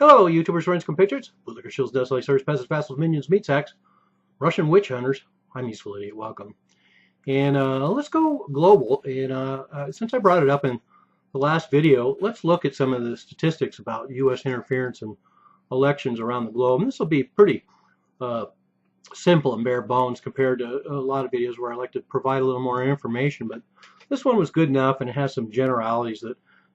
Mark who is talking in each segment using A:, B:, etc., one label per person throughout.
A: Hello, YouTubers, friends, compatriots, bootlicker, shills, desolates, service, peasants, vassals, minions, meat sacks, Russian witch hunters. I'm Useful Idiot. Welcome. And let's go global. And since I brought it up in the last video, let's look at some of the statistics about U.S. interference in elections around the globe. And this will be pretty uh, simple and bare bones compared to a lot of videos where I like to provide a little more information. But this one was good enough, and it has some generalities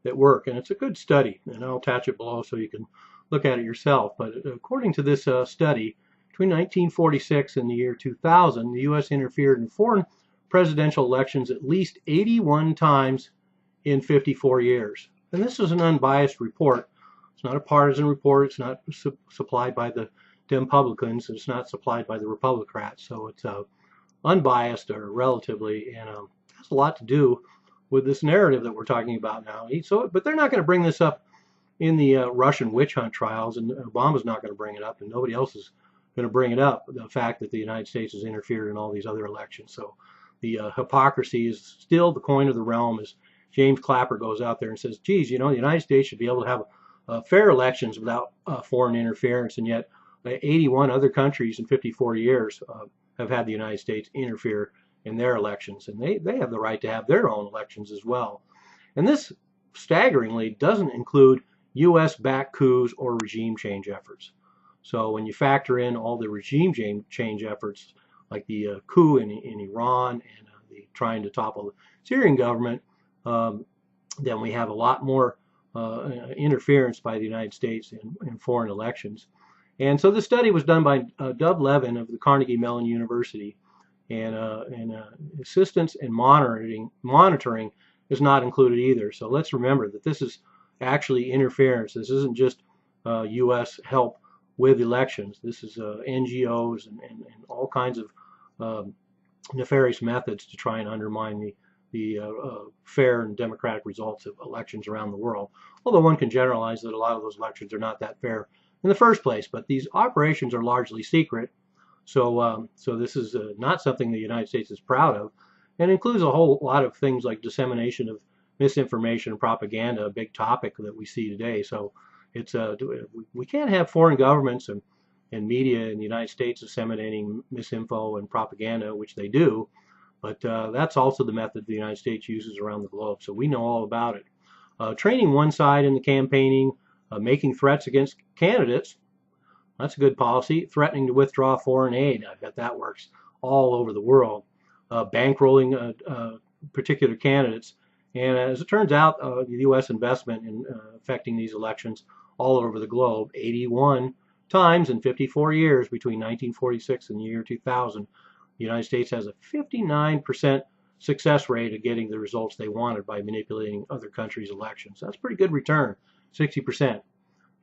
A: that work. And it's a good study. And I'll attach it below so you can look at it yourself. But according to this study, between 1946 and the year 2000, the U.S. interfered in foreign presidential elections at least 81 times in 54 years. And this is an unbiased report. It's not a partisan report. It's not supplied by the Dempublicans. It's not supplied by the Republicrats. So it's unbiased or relatively, and has a lot to do with this narrative that we're talking about now. But they're not going to bring this up in the Russian witch hunt trials, and Obama's not going to bring it up, and nobody else is going to bring it up, the fact that the United States has interfered in all these other elections. So the hypocrisy is still the coin of the realm, as James Clapper goes out there and says, geez, you know, the United States should be able to have fair elections without foreign interference, and yet 81 other countries in 54 years have had the United States interfere in their elections, and they have the right to have their own elections as well. And this staggeringly doesn't include U.S.-backed coups or regime change efforts. So when you factor in all the regime change efforts, like the coup in Iran and the trying to topple the Syrian government, then we have a lot more interference by the United States in foreign elections. And so the study was done by Dov Levin of the Carnegie Mellon University, and assistance and monitoring is not included either. So let's remember that this is actually interference. This isn't just U.S. help with elections. This is NGOs and all kinds of nefarious methods to try and undermine the fair and democratic results of elections around the world. Although one can generalize that a lot of those elections are not that fair in the first place. But these operations are largely secret. So this is not something the United States is proud of, and includes a whole lot of things like dissemination of misinformation and propaganda, a big topic that we see today. So it's we can't have foreign governments and media in the United States disseminating misinfo and propaganda, which they do, but that's also the method the United States uses around the globe. So we know all about it. Training one side in the campaigning, making threats against candidates. That's a good policy. Threatening to withdraw foreign aid. I bet that works all over the world. Bankrolling particular candidates. And as it turns out, the U.S. investment in affecting these elections all over the globe, 81 times in 54 years between 1946 and the year 2000, the United States has a 59% success rate of getting the results they wanted by manipulating other countries' elections. That's a pretty good return, 60%.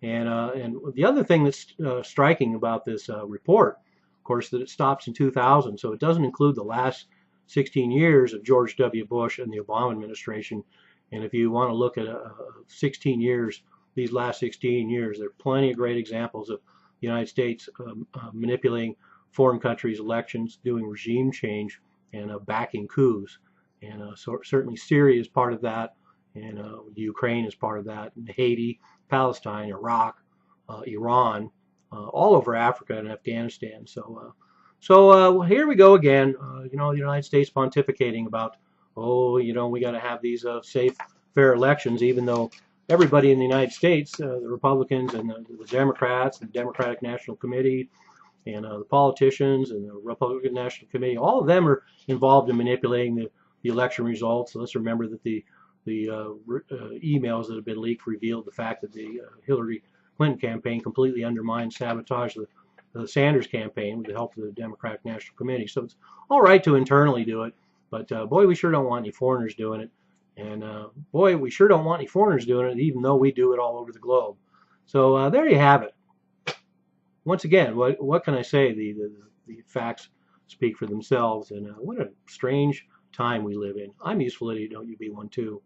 A: And the other thing that's striking about this report, of course, that it stops in 2000, so it doesn't include the last 16 years of George W. Bush and the Obama administration. And if you want to look at 16 years, these last 16 years, there are plenty of great examples of the United States manipulating foreign countries' elections, doing regime change, and backing coups. And certainly Syria is part of that, and Ukraine is part of that, and Haiti, Palestine, Iraq, Iran, all over Africa and Afghanistan. So here we go again. You know, the United States pontificating about, oh, you know, we got to have these safe, fair elections, even though everybody in the United States, the Republicans and the Democrats, and the Democratic National Committee, and the politicians and the Republican National Committee, all of them are involved in manipulating the election results. So let's remember that the emails that have been leaked revealed the fact that the Hillary Clinton campaign completely undermined, sabotaged the Sanders campaign with the help of the Democratic National Committee. So it's all right to internally do it, but boy, we sure don't want any foreigners doing it. And boy, we sure don't want any foreigners doing it, even though we do it all over the globe. So there you have it. Once again, what can I say? The facts speak for themselves, and what a strange time we live in. I'm Useful Idiot, don't you be one too.